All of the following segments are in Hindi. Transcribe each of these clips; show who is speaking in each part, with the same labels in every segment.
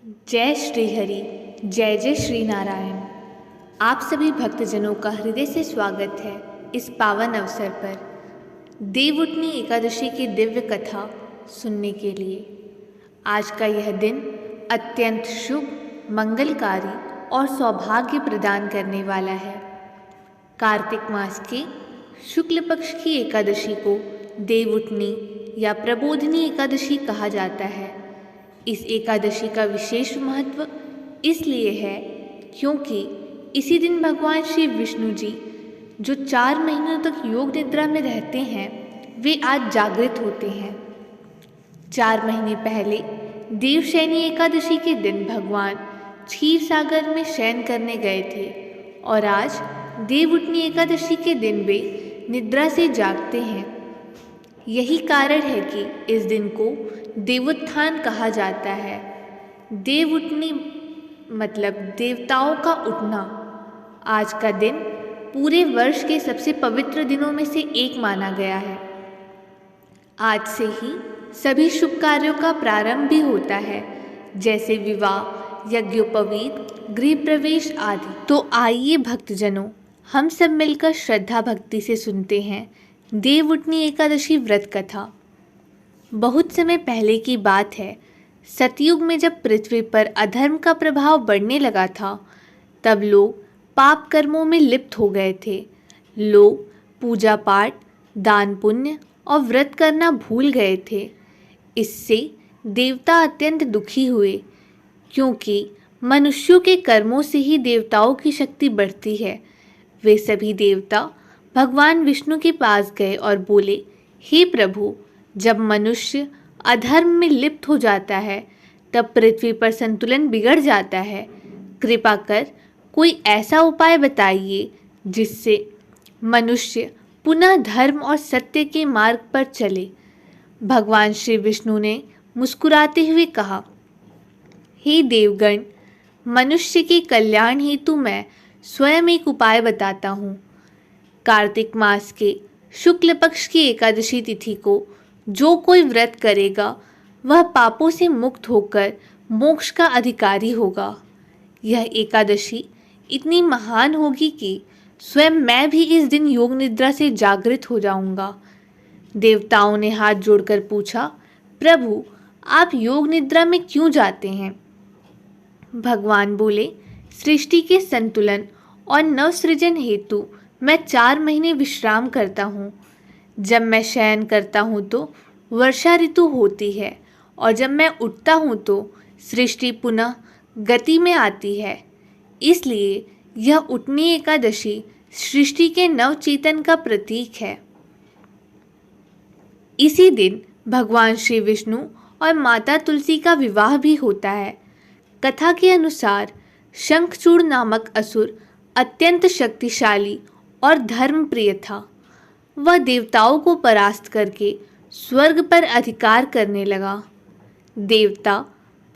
Speaker 1: जय श्री हरि। जय जय श्री नारायण। आप सभी भक्तजनों का हृदय से स्वागत है इस पावन अवसर पर देवउठनी एकादशी की दिव्य कथा सुनने के लिए। आज का यह दिन अत्यंत शुभ, मंगलकारी और सौभाग्य प्रदान करने वाला है। कार्तिक मास के शुक्ल पक्ष की एकादशी को देवउठनी या प्रबोधिनी एकादशी कहा जाता है। इस एकादशी का विशेष महत्व इसलिए है क्योंकि इसी दिन भगवान श्री विष्णु जी जो 4 महीनों तक योग निद्रा में रहते हैं वे आज जागृत होते हैं। 4 महीने पहले देवशयनी एकादशी के दिन भगवान क्षीर सागर में शयन करने गए थे और आज देवउठनी एकादशी के दिन वे निद्रा से जागते हैं। यही कारण है कि इस दिन को देवोत्थान कहा जाता है। देवउठनी मतलब देवताओं का उठना। आज का दिन पूरे वर्ष के सबसे पवित्र दिनों में से एक माना गया है। आज से ही सभी शुभ कार्यों का प्रारंभ भी होता है, जैसे विवाह, यज्ञोपवीत, गृह प्रवेश आदि। तो आइए भक्तजनों, हम सब मिलकर श्रद्धा भक्ति से सुनते हैं देवउठनी एकादशी व्रत कथा। बहुत समय पहले की बात है, सतयुग में जब पृथ्वी पर अधर्म का प्रभाव बढ़ने लगा था, तब लोग पाप कर्मों में लिप्त हो गए थे। लोग पूजा पाठ, दान पुण्य और व्रत करना भूल गए थे। इससे देवता अत्यंत दुखी हुए, क्योंकि मनुष्यों के कर्मों से ही देवताओं की शक्ति बढ़ती है। वे सभी देवता भगवान विष्णु के पास गए और बोले, हे प्रभु, जब मनुष्य अधर्म में लिप्त हो जाता है तब पृथ्वी पर संतुलन बिगड़ जाता है। कृपा कर कोई ऐसा उपाय बताइए जिससे मनुष्य पुनः धर्म और सत्य के मार्ग पर चले। भगवान श्री विष्णु ने मुस्कुराते हुए कहा, हे देवगण, मनुष्य के कल्याण हेतु मैं स्वयं एक उपाय बताता हूँ। कार्तिक मास के शुक्ल पक्ष की एकादशी तिथि को जो कोई व्रत करेगा वह पापों से मुक्त होकर मोक्ष का अधिकारी होगा। यह एकादशी इतनी महान होगी कि स्वयं मैं भी इस दिन योग निद्रा से जागृत हो जाऊंगा। देवताओं ने हाथ जोड़कर पूछा, प्रभु, आप योग निद्रा में क्यों जाते हैं? भगवान बोले, सृष्टि के संतुलन और नवसृजन हेतु मैं 4 महीने विश्राम करता हूँ। जब मैं शयन करता हूँ तो वर्षा ऋतु होती है और जब मैं उठता हूँ तो सृष्टि पुनः गति में आती है। इसलिए यह उठनी एकादशी सृष्टि के नवचेतन का प्रतीक है। इसी दिन भगवान श्री विष्णु और माता तुलसी का विवाह भी होता है। कथा के अनुसार शंखचूड़ नामक असुर अत्यंत शक्तिशाली और धर्मप्रिय था। वह देवताओं को परास्त करके स्वर्ग पर अधिकार करने लगा। देवता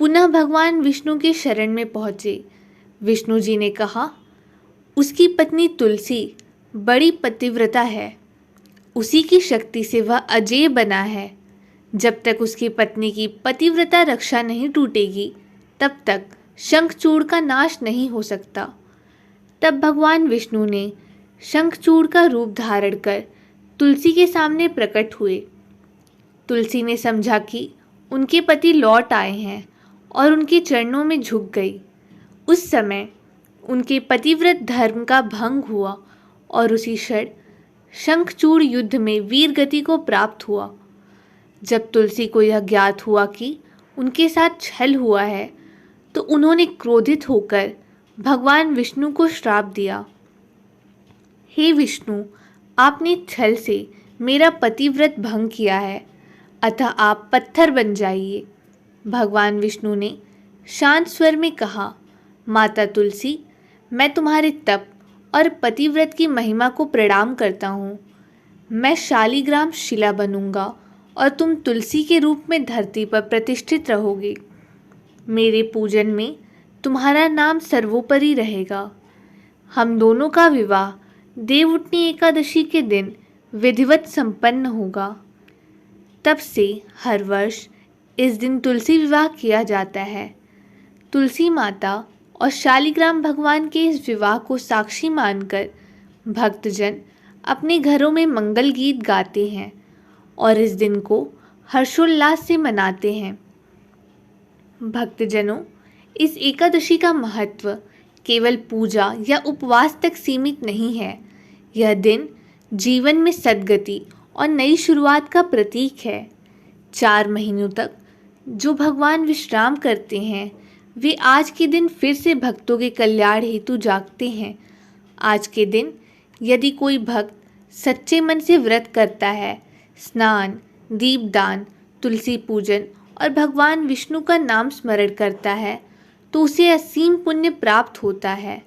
Speaker 1: पुनः भगवान विष्णु के शरण में पहुँचे। विष्णु जी ने कहा, उसकी पत्नी तुलसी बड़ी पतिव्रता है, उसी की शक्ति से वह अजेय बना है। जब तक उसकी पत्नी की पतिव्रता रक्षा नहीं टूटेगी तब तक शंखचूड़ का नाश नहीं हो सकता। तब भगवान विष्णु ने शंखचूड़ का रूप धारण कर तुलसी के सामने प्रकट हुए। तुलसी ने समझा कि उनके पति लौट आए हैं और उनके चरणों में झुक गई। उस समय उनके पतिव्रत धर्म का भंग हुआ और उसी क्षण शंखचूड़ युद्ध में वीर गति को प्राप्त हुआ। जब तुलसी को यह ज्ञात हुआ कि उनके साथ छल हुआ है तो उन्होंने क्रोधित होकर भगवान विष्णु को श्राप दिया, हे विष्णु, आपने छल से मेरा पतिव्रत भंग किया है, अतः आप पत्थर बन जाइए। भगवान विष्णु ने शांत स्वर में कहा, माता तुलसी, मैं तुम्हारे तप और पतिव्रत की महिमा को प्रणाम करता हूँ। मैं शालिग्राम शिला बनूंगा और तुम तुलसी के रूप में धरती पर प्रतिष्ठित रहोगे। मेरे पूजन में तुम्हारा नाम सर्वोपरि रहेगा। हम दोनों का विवाह देवउठनी एकादशी के दिन विधिवत संपन्न होगा। तब से हर वर्ष इस दिन तुलसी विवाह किया जाता है। तुलसी माता और शालिग्राम भगवान के इस विवाह को साक्षी मानकर भक्तजन अपने घरों में मंगल गीत गाते हैं और इस दिन को हर्षोल्लास से मनाते हैं। भक्तजनों, इस एकादशी का महत्व केवल पूजा या उपवास तक सीमित नहीं है। यह दिन जीवन में सद्गति और नई शुरुआत का प्रतीक है। 4 महीनों तक जो भगवान विश्राम करते हैं, वे आज के दिन फिर से भक्तों के कल्याण हेतु जागते हैं। आज के दिन यदि कोई भक्त सच्चे मन से व्रत करता है, स्नान, दीपदान, तुलसी पूजन और भगवान विष्णु का नाम स्मरण करता है, तो उसे असीम पुण्य प्राप्त होता है।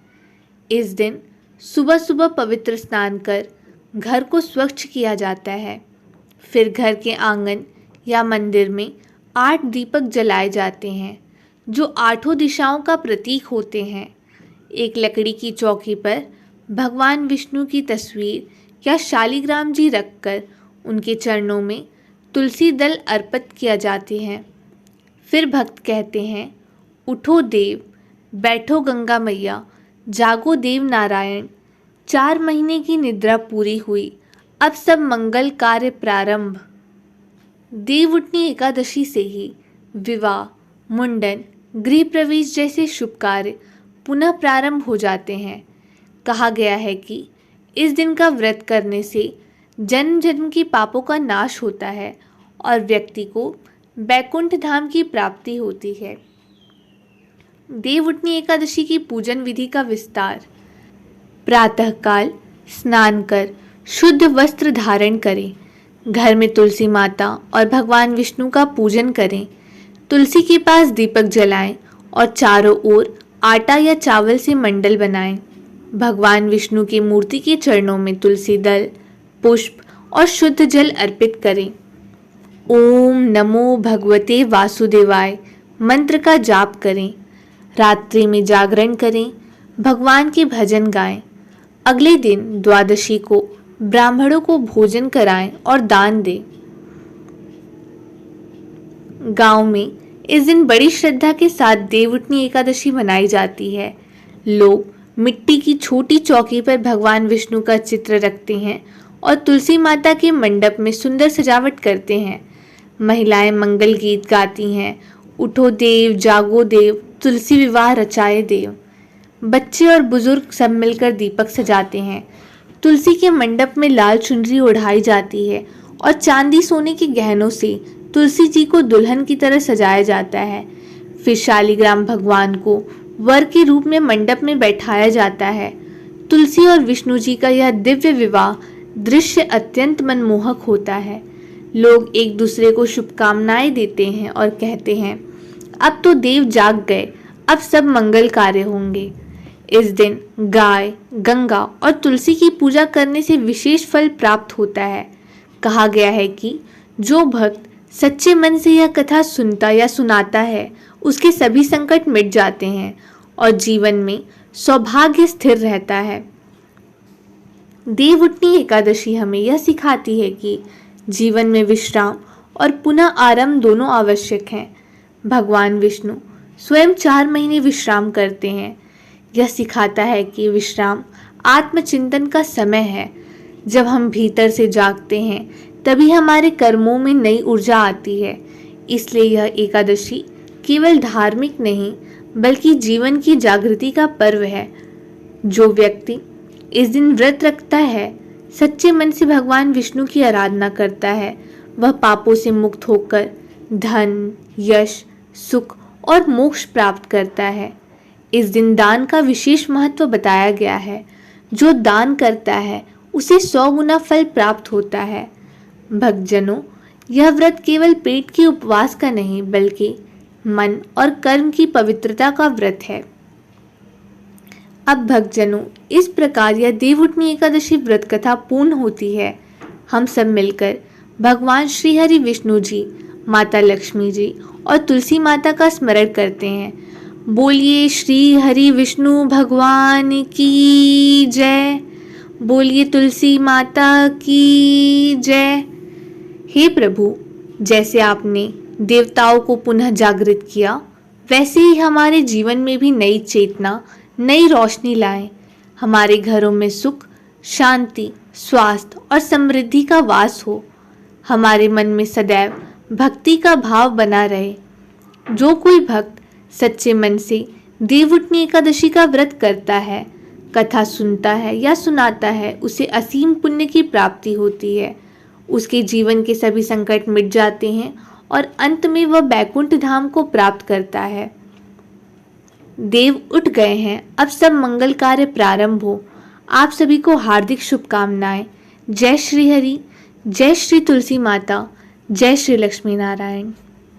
Speaker 1: इस दिन सुबह सुबह पवित्र स्नान कर घर को स्वच्छ किया जाता है। फिर घर के आंगन या मंदिर में 8 दीपक जलाए जाते हैं, जो 8 दिशाओं का प्रतीक होते हैं। एक लकड़ी की चौकी पर भगवान विष्णु की तस्वीर या शालिग्राम जी रखकर उनके चरणों में तुलसी दल अर्पित किया जाते हैं। फिर भक्त कहते हैं, उठो देव, बैठो गंगा मैया, जागो देव नारायण। 4 महीने की निद्रा पूरी हुई, अब सब मंगल कार्य प्रारंभ। देवउठनी एकादशी से ही विवाह, मुंडन, गृह प्रवेश जैसे शुभ कार्य पुनः प्रारंभ हो जाते हैं। कहा गया है कि इस दिन का व्रत करने से जन्म जन्म की पापों का नाश होता है और व्यक्ति को बैकुंठ धाम की प्राप्ति होती है। देवउठनी एकादशी की पूजन विधि का विस्तार। प्रातःकाल स्नान कर शुद्ध वस्त्र धारण करें। घर में तुलसी माता और भगवान विष्णु का पूजन करें। तुलसी के पास दीपक जलाएं और चारों ओर आटा या चावल से मंडल बनाएं। भगवान विष्णु की मूर्ति के चरणों में तुलसी दल, पुष्प और शुद्ध जल अर्पित करें। ओम नमो भगवते वासुदेवाय मंत्र का जाप करें। रात्रि में जागरण करें, भगवान के भजन गाएं। अगले दिन द्वादशी को ब्राह्मणों को भोजन कराएं और दान दें। गांव में इस दिन बड़ी श्रद्धा के साथ देवउठनी एकादशी मनाई जाती है। लोग मिट्टी की छोटी चौकी पर भगवान विष्णु का चित्र रखते हैं और तुलसी माता के मंडप में सुंदर सजावट करते हैं। महिलाएं मंगल गीत गाती हैं, उठो देव, जागो देव, तुलसी विवाह रचाए देव। बच्चे और बुजुर्ग सब मिलकर दीपक सजाते हैं। तुलसी के मंडप में लाल चुनरी ओढ़ाई जाती है और चांदी सोने के गहनों से तुलसी जी को दुल्हन की तरह सजाया जाता है। फिर शालिग्राम भगवान को वर के रूप में मंडप में बैठाया जाता है। तुलसी और विष्णु जी का यह दिव्य विवाह दृश्य अत्यंत मनमोहक होता है। लोग एक दूसरे को शुभकामनाएं देते हैं और कहते हैं, अब तो देव जाग गए, अब सब मंगल कार्य होंगे। इस दिन गाय, गंगा और तुलसी की पूजा करने से विशेष फल प्राप्त होता है। कहा गया है कि जो भक्त सच्चे मन से यह कथा सुनता या सुनाता है, उसके सभी संकट मिट जाते हैं और जीवन में सौभाग्य स्थिर रहता है। देवउठनी एकादशी हमें यह सिखाती है कि जीवन में विश्राम और पुनः आरंभ दोनों आवश्यक हैं। भगवान विष्णु स्वयं 4 महीने विश्राम करते हैं। यह सिखाता है कि विश्राम आत्मचिंतन का समय है। जब हम भीतर से जागते हैं, तभी हमारे कर्मों में नई ऊर्जा आती है। इसलिए यह एकादशी केवल धार्मिक नहीं, बल्कि जीवन की जागृति का पर्व है। जो व्यक्ति इस दिन व्रत रखता है, सच्चे मन से भगवान विष्णु की आराधना करता है, वह पापों से मुक्त होकर धन, यश, सुख और मोक्ष प्राप्त करता है। इस दिन दान का विशेष महत्व बताया गया है। जो दान करता है, उसे 100 गुना फल प्राप्त होता है। भक्तजनों, यह व्रत केवल पेट के उपवास का नहीं, बल्कि मन और कर्म की पवित्रता का व्रत है। अब भक्तजनों, इस प्रकार यह देवउठनी एकादशी व्रत कथा पूर्ण होती है। हम सब मिलकर भगवान श्री हरि विष्णु जी, माता लक्ष्मी जी और तुलसी माता का स्मरण करते हैं। बोलिए श्री हरि विष्णु भगवान की जय। बोलिए तुलसी माता की जय। हे प्रभु, जैसे आपने देवताओं को पुनः जागृत किया, वैसे ही हमारे जीवन में भी नई चेतना, नई रोशनी लाएं। हमारे घरों में सुख, शांति, स्वास्थ्य और समृद्धि का वास हो। हमारे मन में सदैव भक्ति का भाव बना रहे। जो कोई भक्त सच्चे मन से देवउठनी एकादशी का व्रत करता है, कथा सुनता है या सुनाता है, उसे असीम पुण्य की प्राप्ति होती है। उसके जीवन के सभी संकट मिट जाते हैं और अंत में वह बैकुंठ धाम को प्राप्त करता है। देव उठ गए हैं, अब सब मंगल कार्य प्रारंभ हो। आप सभी को हार्दिक शुभकामनाएं। जय श्री हरि, जय श्री तुलसी माता, जय श्री लक्ष्मी नारायण।